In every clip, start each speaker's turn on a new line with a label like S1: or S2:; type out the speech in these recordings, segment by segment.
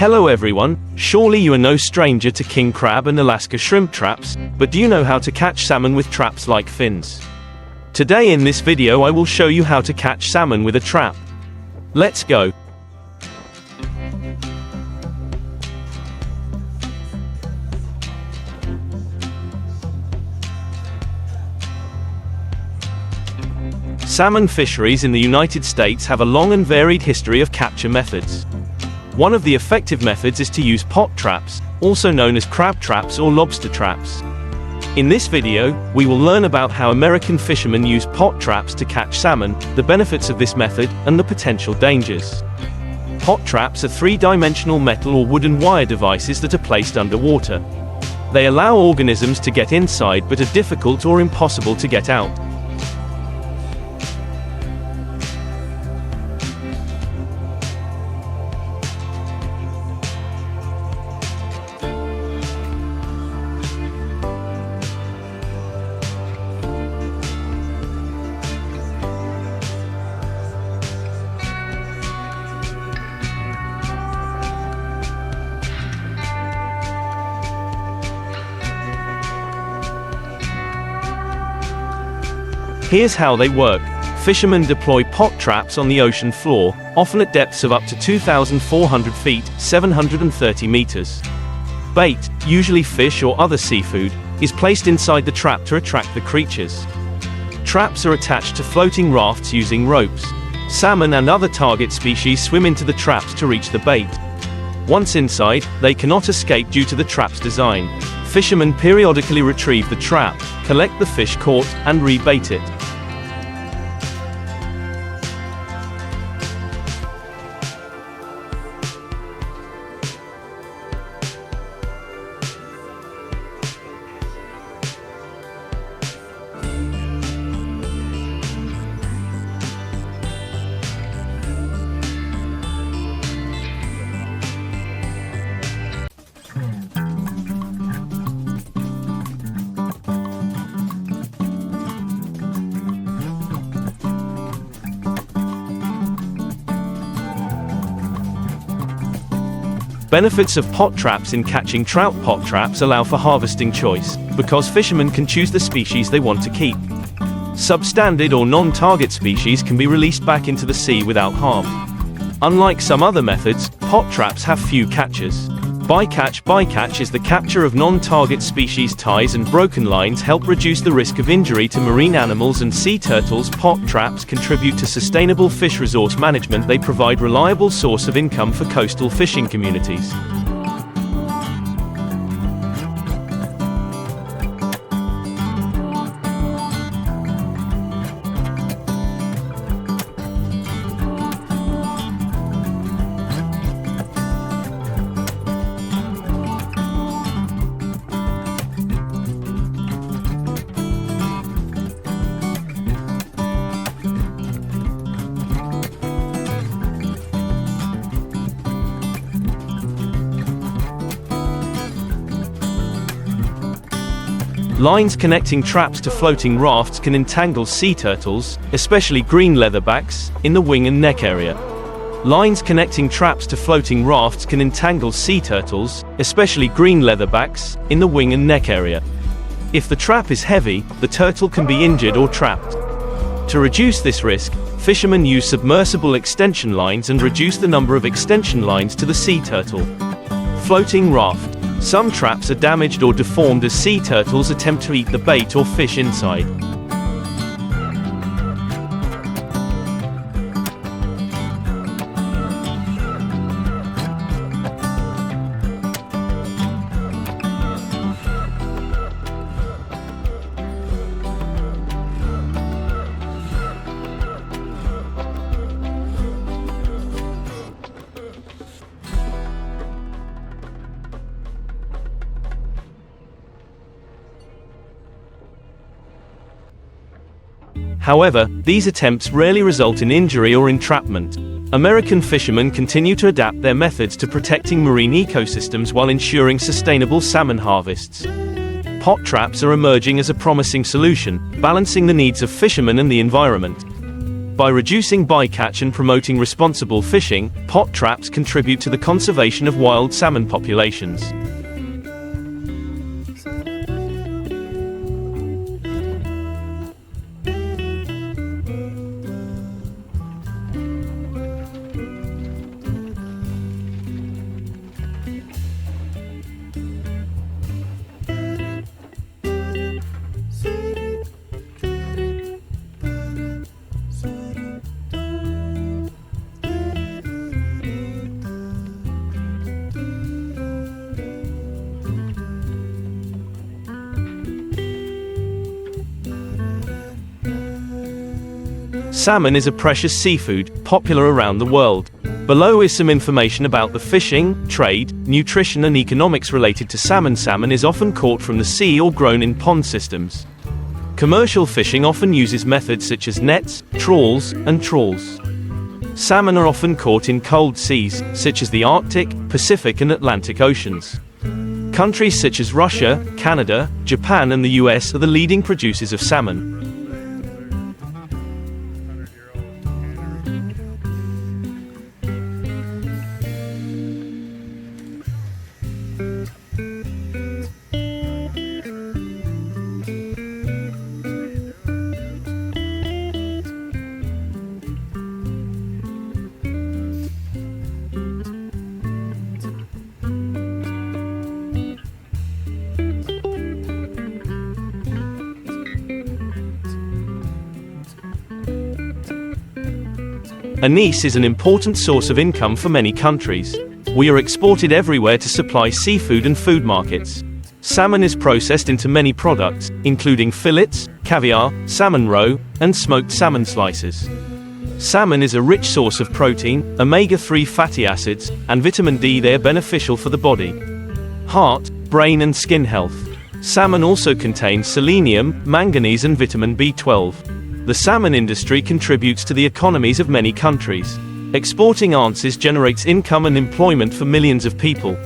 S1: Hello everyone, surely you are no stranger to king crab and Alaska shrimp traps, but do you know how to catch salmon with traps like fins? Today in this video I will show you how to catch salmon with a trap. Let's go! Salmon fisheries in the United States have a long and varied history of capture methods. One of the effective methods is to use pot traps, also known as crab traps or lobster traps. In this video, we will learn about how American fishermen use pot traps to catch salmon, the benefits of this method, and the potential dangers. Pot traps are three-dimensional metal or wooden wire devices that are placed underwater. They allow organisms to get inside but are difficult or impossible to get out. Here's how they work. Fishermen deploy pot traps on the ocean floor, often at depths of up to 2,400 feet, 730 meters. Bait, usually fish or other seafood, is placed inside the trap to attract the creatures. Traps are attached to floating rafts using ropes. Salmon and other target species swim into the traps to reach the bait. Once inside, they cannot escape due to the trap's design. Fishermen periodically retrieve the trap, collect the fish caught, and rebait it. Benefits of pot traps in catching trout. Pot traps allow for harvesting choice, because fishermen can choose the species they want to keep. Substandard or non-target species can be released back into the sea without harm. Unlike some other methods, pot traps have few catches. Bycatch. Bycatch is the capture of non-target species. Ties and broken lines help reduce the risk of injury to marine animals and sea turtles. Pot traps contribute to sustainable fish resource management. They provide reliable source of income for coastal fishing communities. Lines connecting traps to floating rafts can entangle sea turtles, especially green leatherbacks, in the wing and neck area. Lines connecting traps to floating rafts can entangle sea turtles, especially green leatherbacks, in the wing and neck area. If the trap is heavy, the turtle can be injured or trapped. To reduce this risk, fishermen use submersible extension lines and reduce the number of extension lines to the sea turtle. Floating raft. Some traps are damaged or deformed as sea turtles attempt to eat the bait or fish inside. However, these attempts rarely result in injury or entrapment. American fishermen continue to adapt their methods to protecting marine ecosystems while ensuring sustainable salmon harvests. Pot traps are emerging as a promising solution, balancing the needs of fishermen and the environment. By reducing bycatch and promoting responsible fishing, pot traps contribute to the conservation of wild salmon populations. Salmon is a precious seafood, popular around the world. Below is some information about the fishing, trade, nutrition and economics related to salmon. Salmon is often caught from the sea or grown in pond systems. Commercial fishing often uses methods such as nets, trawls, and trawls. Salmon are often caught in cold seas, such as the Arctic, Pacific and Atlantic Oceans. Countries such as Russia, Canada, Japan and the US are the leading producers of salmon. Anise is an important source of income for many countries. We are exported everywhere to supply seafood and food markets. Salmon is processed into many products, including fillets, caviar, salmon roe, and smoked salmon slices. Salmon is a rich source of protein, omega-3 fatty acids, and vitamin D. They are beneficial for the body, heart, brain and skin health. Salmon also contains selenium, manganese and vitamin B12. The salmon industry contributes to the economies of many countries. Exporting ansis generates income and employment for millions of people.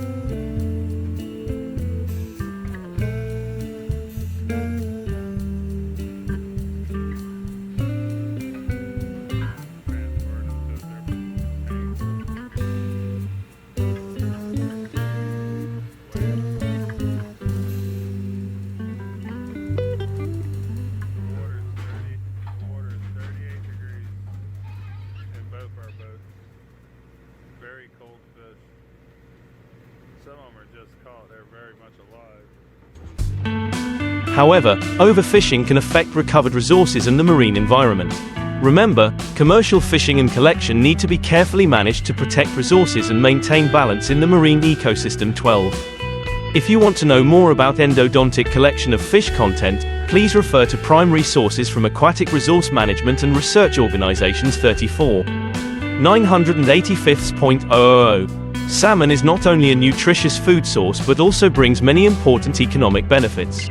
S2: Very cold fish. Some of them are just caught. They're very much alive.
S1: However, overfishing can affect recovered resources and the marine environment. Remember, commercial fishing and collection need to be carefully managed to protect resources and maintain balance in the marine ecosystem. 12. If you want to know more about endodontic collection of fish content, please refer to primary sources from Aquatic Resource Management and Research Organizations. 34. 985.000. Salmon is not only a nutritious food source but also brings many important economic benefits.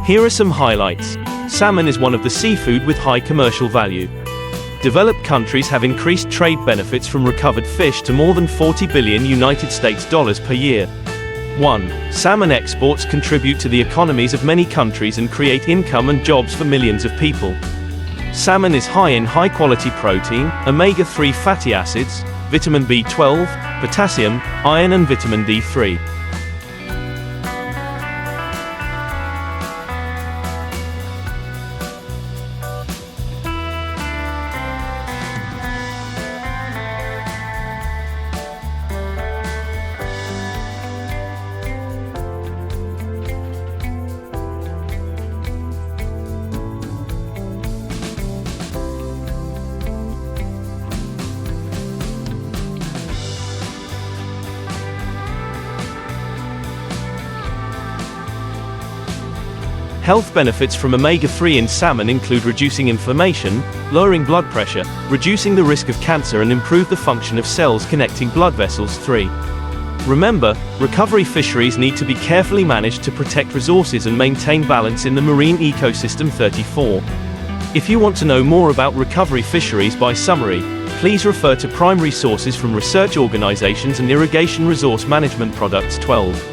S1: Here are some highlights. Salmon is one of the seafood with high commercial value. Developed countries have increased trade benefits from recovered fish to more than $40 billion US per year. 1. Salmon exports contribute to the economies of many countries and create income and jobs for millions of people. Salmon is high in high-quality protein, omega-3 fatty acids, vitamin B12, potassium, iron and vitamin D3. Health benefits from omega-3 in salmon include reducing inflammation, lowering blood pressure, reducing the risk of cancer and improve the function of cells connecting blood vessels. 3. Remember, recovery fisheries need to be carefully managed to protect resources and maintain balance in the marine ecosystem. 34. If you want to know more about recovery fisheries by summary, please refer to primary sources from research organizations and irrigation resource management products. 12.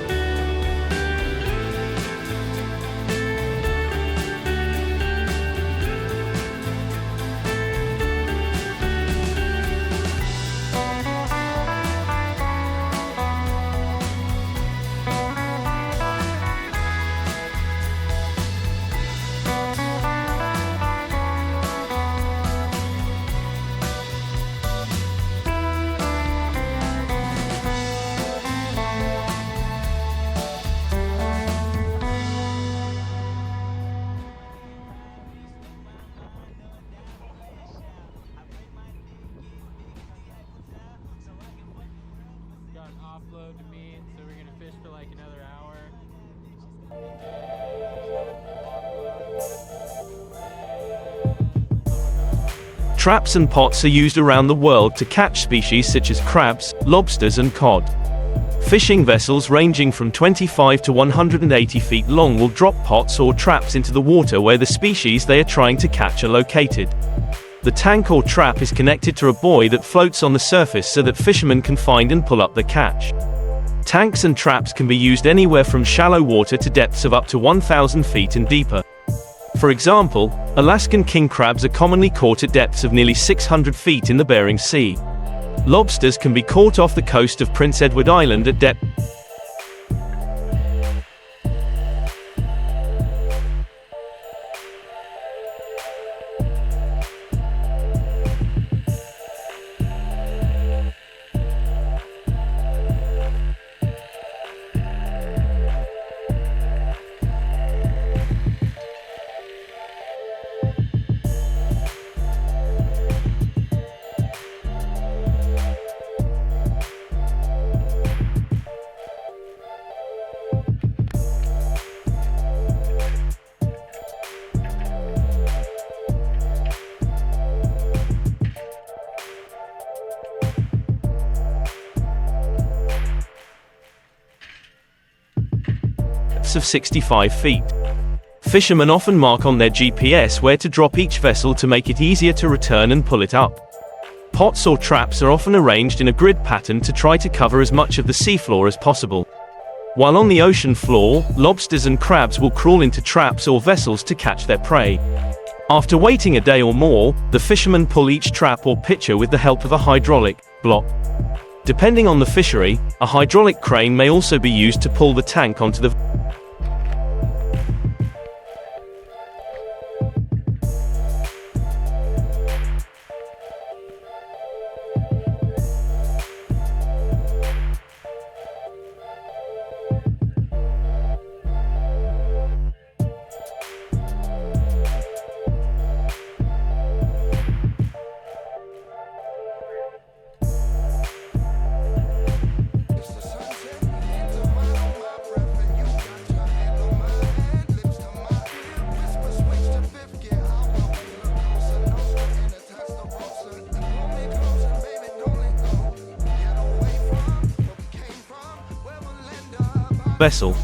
S3: Got an offload to meet, so we're gonna fish for like another hour.
S1: Traps and pots are used around the world to catch species such as crabs, lobsters and cod. Fishing vessels ranging from 25 to 180 feet long will drop pots or traps into the water where the species they are trying to catch are located. The tank or trap is connected to a buoy that floats on the surface so that fishermen can find and pull up the catch. Tanks and traps can be used anywhere from shallow water to depths of up to 1,000 feet and deeper. For example, Alaskan king crabs are commonly caught at depths of nearly 600 feet in the Bering Sea. Lobsters can be caught off the coast of Prince Edward Island at depth of 65 feet. Fishermen often mark on their GPS where to drop each vessel to make it easier to return and pull it up. Pots or traps are often arranged in a grid pattern to try to cover as much of the seafloor as possible. While on the ocean floor, lobsters and crabs will crawl into traps or vessels to catch their prey. After waiting a day or more, the fishermen pull each trap or pitcher with the help of a hydraulic block. Depending on the fishery, a hydraulic crane may also be used to pull the tank onto the vessel.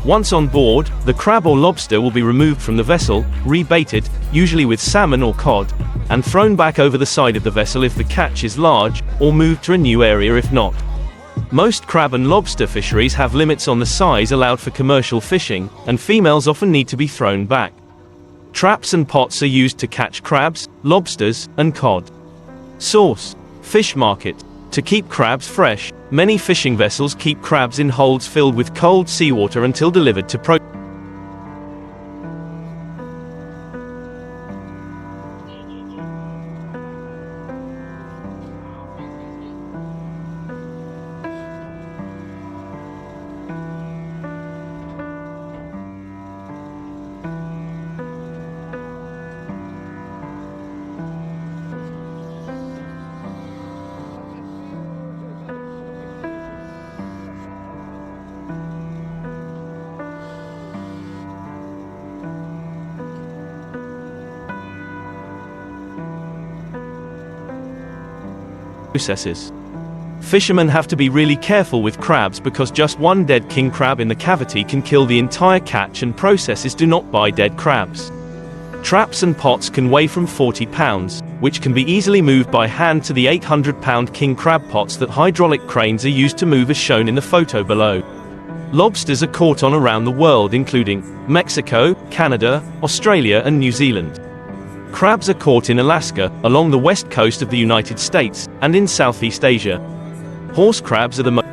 S1: Once on board, the crab or lobster will be removed from the vessel, rebaited, usually with salmon or cod, and thrown back over the side of the vessel if the catch is large, or moved to a new area if not. Most crab and lobster fisheries have limits on the size allowed for commercial fishing, and females often need to be thrown back. Traps and pots are used to catch crabs, lobsters, and cod. Source: fish market. To keep crabs fresh, many fishing vessels keep crabs in holds filled with cold seawater until delivered to processes. Fishermen have to be really careful with crabs because just one dead king crab in the cavity can kill the entire catch, and processes do not buy dead crabs. Traps and pots can weigh from 40 pounds, which can be easily moved by hand, to the 800-pound king crab pots that hydraulic cranes are used to move, as shown in the photo below. Lobsters are caught on around the world, including Mexico, Canada, Australia and New Zealand. Crabs are caught in Alaska, along the west coast of the United States, and in Southeast Asia. Horse crabs are the most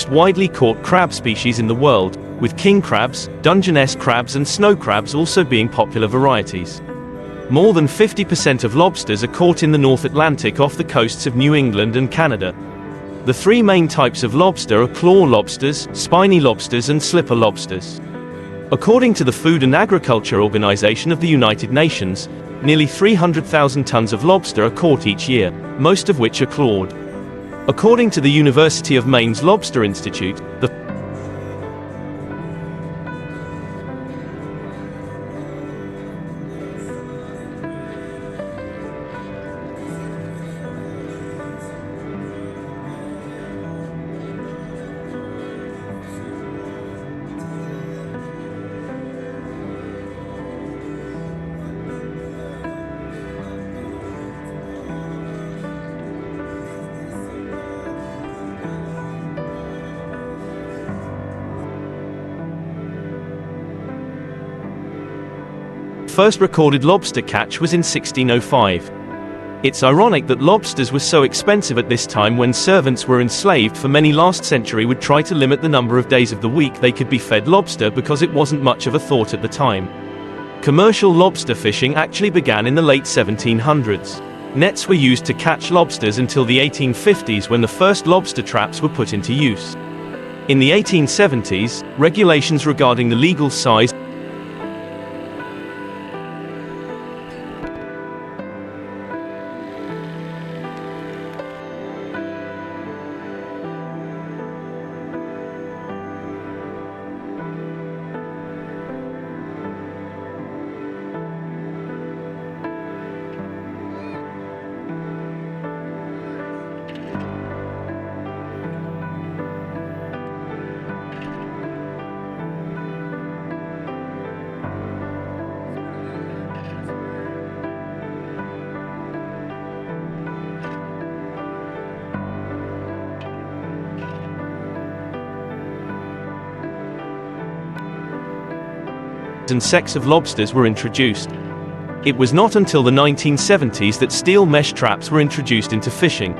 S1: widely caught crab species in the world, with king crabs, Dungeness crabs and snow crabs also being popular varieties. More than 50% of lobsters are caught in the North Atlantic off the coasts of New England and Canada. The three main types of lobster are claw lobsters, spiny lobsters and slipper lobsters. According to the Food and Agriculture Organization of the United Nations, nearly 300,000 tons of lobster are caught each year, most of which are clawed. According to the University of Maine's Lobster Institute, the first recorded lobster catch was in 1605. It's ironic that lobsters were so expensive at this time, when servants were enslaved for many last century would try to limit the number of days of the week they could be fed lobster because it wasn't much of a thought at the time. Commercial lobster fishing actually began in the late 1700s. Nets were used to catch lobsters until the 1850s, when the first lobster traps were put into use. In the 1870s, regulations regarding the legal size and sex of lobsters were introduced. It was not until the 1970s that steel mesh traps were introduced into fishing.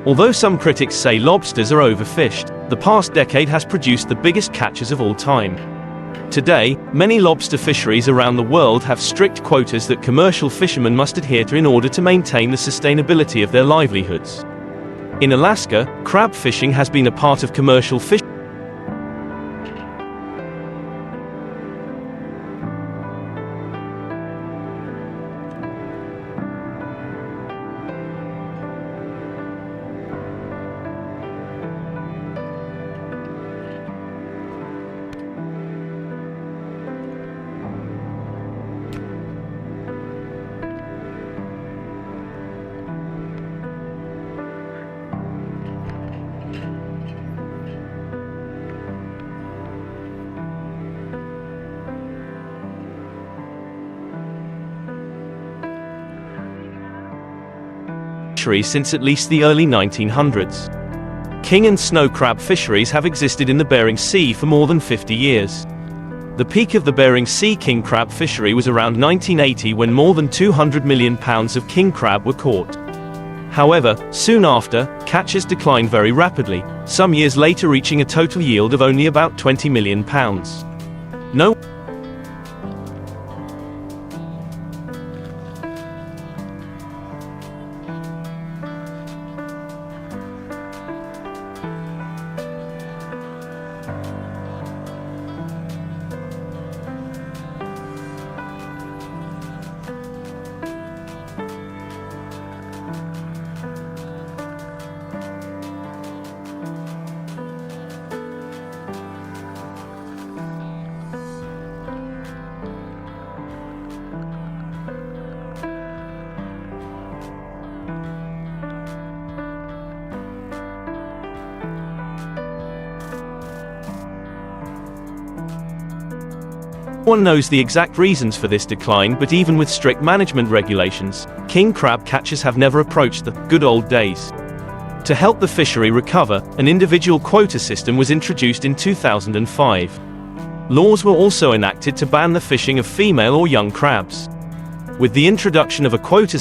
S1: Although some critics say lobsters are overfished, the past decade has produced the biggest catches of all time. Today, many lobster fisheries around the world have strict quotas that commercial fishermen must adhere to in order to maintain the sustainability of their livelihoods. In Alaska, crab fishing has been a part of commercial fishing. Since at least the early 1900s. King and snow crab fisheries have existed in the Bering Sea for more than 50 years. The peak of the Bering Sea king crab fishery was around 1980, when more than 200 million pounds of king crab were caught. However, soon after, catches declined very rapidly, some years later reaching a total yield of only about 20 million pounds. No one knows the exact reasons for this decline, but even with strict management regulations, king crab catchers have never approached the good old days. To help the fishery recover, an individual quota system was introduced in 2005. Laws were also enacted to ban the fishing of female or young crabs. With the introduction of a quota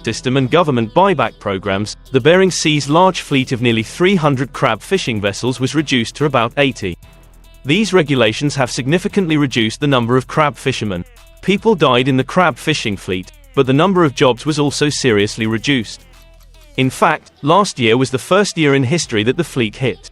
S1: system and government buyback programs, the Bering Sea's large fleet of nearly 300 crab fishing vessels was reduced to about 80. These regulations have significantly reduced the number of crab fishermen. People died in the crab fishing fleet, but the number of jobs was also seriously reduced. In fact, last year was the first year in history that the fleet hit